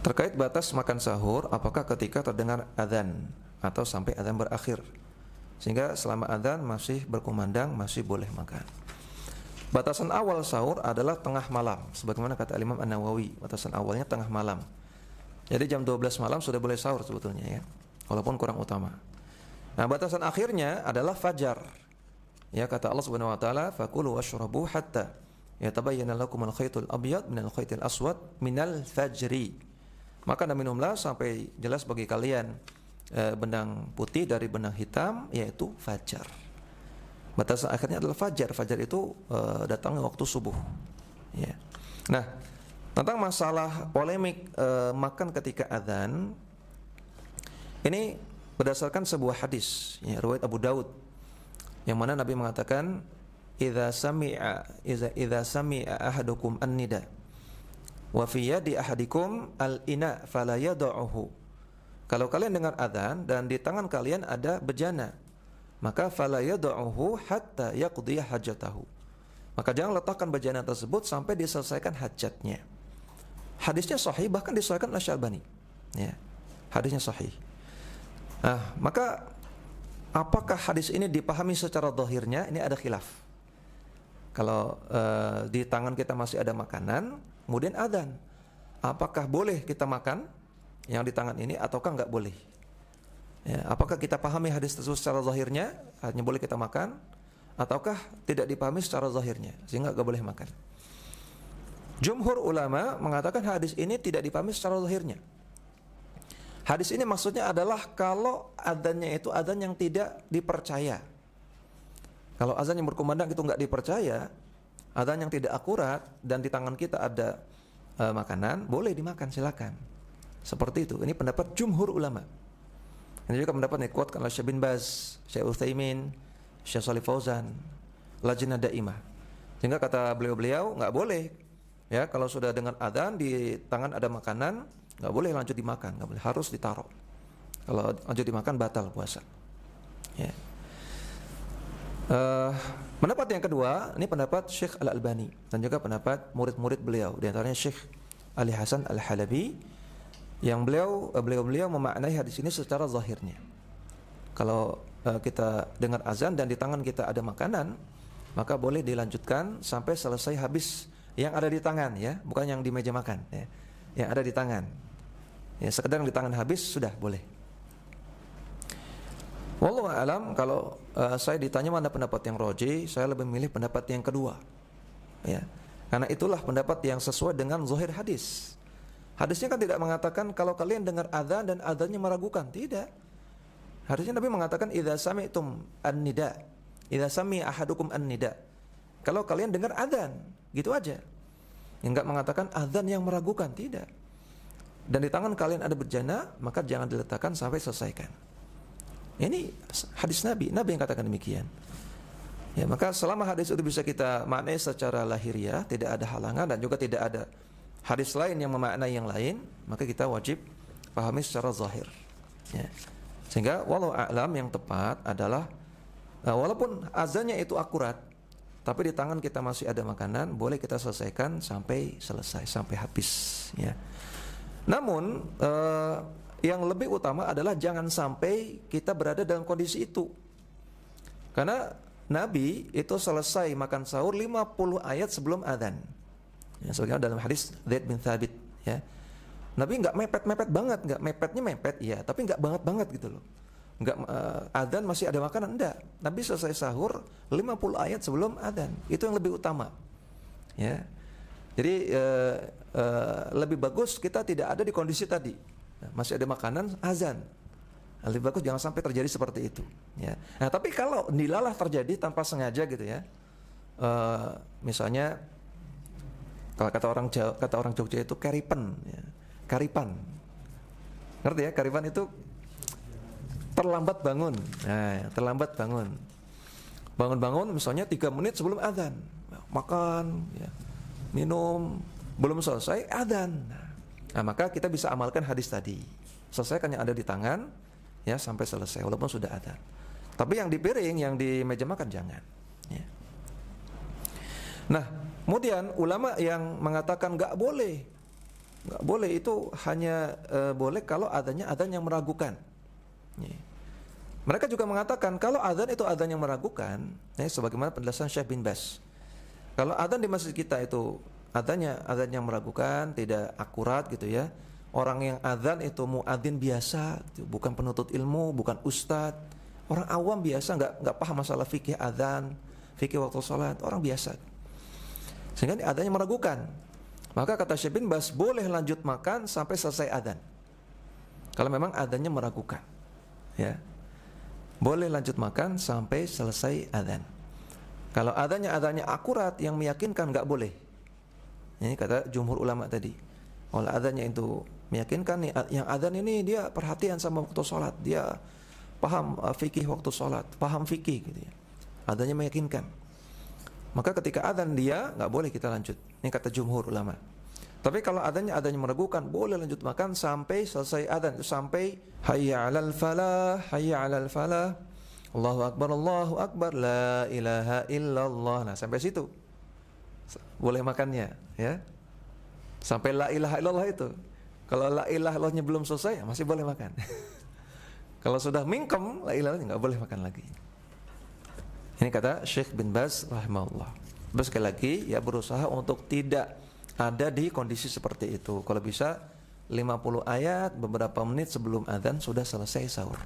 Terkait batas makan sahur, apakah ketika terdengar adzan atau sampai adzan berakhir, sehingga selama adzan masih berkumandang masih boleh makan. Batasan awal sahur adalah tengah malam, sebagaimana kata Imam An-Nawawi, batasan awalnya tengah malam. Jadi jam 12 malam sudah boleh sahur sebetulnya ya, walaupun kurang utama. Nah, batasan akhirnya adalah fajar. Ya, kata Allah Subhanahu wa taala, "Fakulu washrabu hatta yatabayyana lakumul khaytul abyad minal khaytil aswad minal fajri." Makan dan minumlah sampai jelas bagi kalian benang putih dari benang hitam, yaitu fajar. Batasan akhirnya adalah fajar. Fajar itu datangnya waktu subuh. Ya. Nah, tentang masalah polemik makan ketika adzan, ini berdasarkan sebuah hadis, ya, riwayat Abu Daud, yang mana Nabi mengatakan, idza sami'a ahadukum an-nida wa fi yadi ahadikum al-ina fala yad'uhu. Kalau kalian dengar adzan dan di tangan kalian ada bejana, maka fala yad'uhu hatta yaqdi hajatahu. Maka jangan letakkan bejana tersebut sampai diselesaikan hajatnya. Hadisnya sahih, bahkan disahihkan oleh Syalbani. Ya. Hadisnya sahih. Nah, maka apakah hadis ini dipahami secara zahirnya? Ini ada khilaf. Kalau di tangan kita masih ada makanan, kemudian adzan, apakah boleh kita makan yang di tangan ini ataukah enggak boleh? Ya, apakah kita pahami hadis tersebut secara zahirnya, hanya boleh kita makan, ataukah tidak dipahami secara zahirnya sehingga enggak boleh makan? Jumhur ulama mengatakan hadis ini tidak dipahami secara zahirnya. Hadis ini maksudnya adalah kalau adzannya itu adzan yang tidak dipercaya. Kalau azan yang berkumandang itu enggak dipercaya, adzan yang tidak akurat, dan di tangan kita ada makanan, boleh dimakan, silakan. Seperti itu. Ini pendapat jumhur ulama. Ini juga pendapat yang dikuatkan oleh Syekh bin Baz, Syekh Utsaimin, Syekh Shalih Fauzan, Lajnah Daimah. Sehingga kata beliau-beliau enggak boleh, ya, kalau sudah dengar adzan di tangan ada makanan, enggak boleh lanjut dimakan, enggak boleh, harus ditaruh. Kalau lanjut dimakan batal puasa. Ya. Pendapat yang kedua, ini pendapat Syekh Al-Albani dan juga pendapat murid-murid beliau, di antaranya Syekh Ali Hasan Al-Halabi, yang beliau memaknai hadis ini secara zahirnya. Kalau kita dengar azan dan di tangan kita ada makanan, maka boleh dilanjutkan sampai selesai habis yang ada di tangan, ya, bukan yang di meja makan, ya. Yang ada di tangan. Ya, sekedar di tangan habis sudah boleh. Wallahu a'lam, kalau saya ditanya mana pendapat yang rajih, saya lebih memilih pendapat yang kedua. Ya. Karena itulah pendapat yang sesuai dengan zahir hadis. Hadisnya kan tidak mengatakan kalau kalian dengar adzan dan adzannya meragukan, tidak. Hadisnya Nabi mengatakan idza sami'tum an-nida, idza sami ahadukum an-nida. Kalau kalian dengar adzan, gitu aja. Enggak mengatakan adzan yang meragukan, tidak. Dan di tangan kalian ada bejana, maka jangan diletakkan sampai selesaikan. Ini hadis Nabi yang katakan demikian. Ya, maka selama hadis itu bisa kita maknai secara lahiriah, tidak ada halangan dan juga tidak ada hadis lain yang memaknai yang lain, maka kita wajib pahami secara zahir. Ya. Sehingga walau a'lam yang tepat adalah walaupun azannya itu akurat, tapi di tangan kita masih ada makanan, boleh kita selesaikan sampai selesai, sampai habis. Ya. Namun yang lebih utama adalah jangan sampai kita berada dalam kondisi itu. Karena Nabi itu selesai makan sahur 50 ayat sebelum adzan. Ya, sebagaimana dalam hadis Zaid bin Thabit, ya. Nabi enggak mepet-mepet banget, enggak mepetnya mepet, ya, tapi enggak banget gitu loh. Enggak adzan masih ada makanan, enggak. Nabi selesai sahur 50 ayat sebelum adzan. Itu yang lebih utama. Ya. Jadi lebih bagus kita tidak ada di kondisi tadi. Masih ada makanan, azan. Lebih bagus jangan sampai terjadi seperti itu. Ya. Nah, tapi kalau dilalah terjadi tanpa sengaja gitu ya, misalnya kalau kata orang Jogja itu karipan, ya. Karipan. Ngerti ya? Karipan itu terlambat bangun. Nah, terlambat bangun. Bangun-bangun misalnya 3 menit sebelum azan, makan, ya, minum, belum selesai adzan. Nah, maka kita bisa amalkan hadis tadi. Selesaikan yang ada di tangan, ya, sampai selesai walaupun sudah adzan. Tapi yang di piring, yang di meja makan jangan. Ya. Nah, kemudian ulama yang mengatakan nggak boleh Nggak boleh, itu hanya boleh kalau adanya adzan yang meragukan. Ya. Mereka juga mengatakan kalau adzan itu adzan yang meragukan, ya, sebagaimana penjelasan Syekh bin Baz. Kalau adzan di masjid kita itu adzan yang meragukan, tidak akurat gitu ya. Orang yang adzan itu muadzin biasa, bukan penuntut ilmu, bukan ustadz. Orang awam biasa, nggak paham masalah fikih adzan, fikih waktu sholat, orang biasa. Sehingga adzannya meragukan. Maka kata Syekh bin Baz, boleh lanjut makan sampai selesai adzan. Kalau memang adzannya meragukan, ya, boleh lanjut makan sampai selesai adzan. Kalau adzannya akurat yang meyakinkan, nggak boleh. Ini kata jumhur ulama tadi. Kalau adzannya itu meyakinkan nih, yang adzan ini dia perhatian sama waktu sholat, dia paham fikih waktu sholat, paham fikih gitu ya. Adzannya meyakinkan. Maka ketika adzan dia nggak boleh kita lanjut. Ini kata jumhur ulama. Tapi kalau adzannya meragukan, boleh lanjut makan sampai selesai adzan, sampai hayya 'alal falah, hayya 'alal falah, Allahu akbar, la ilaha illallah. Nah, sampai situ boleh makannya, ya. Sampai la ilaha illallah itu. Kalau la ilaha illallahnya belum selesai, masih boleh makan. Kalau sudah mingkem la ilaha nggak boleh makan lagi. Ini kata Syekh bin Baz rahimahullah. Terus sekali lagi, ya, berusaha untuk tidak ada di kondisi seperti itu. Kalau bisa 50 ayat beberapa menit sebelum adzan sudah selesai sahur.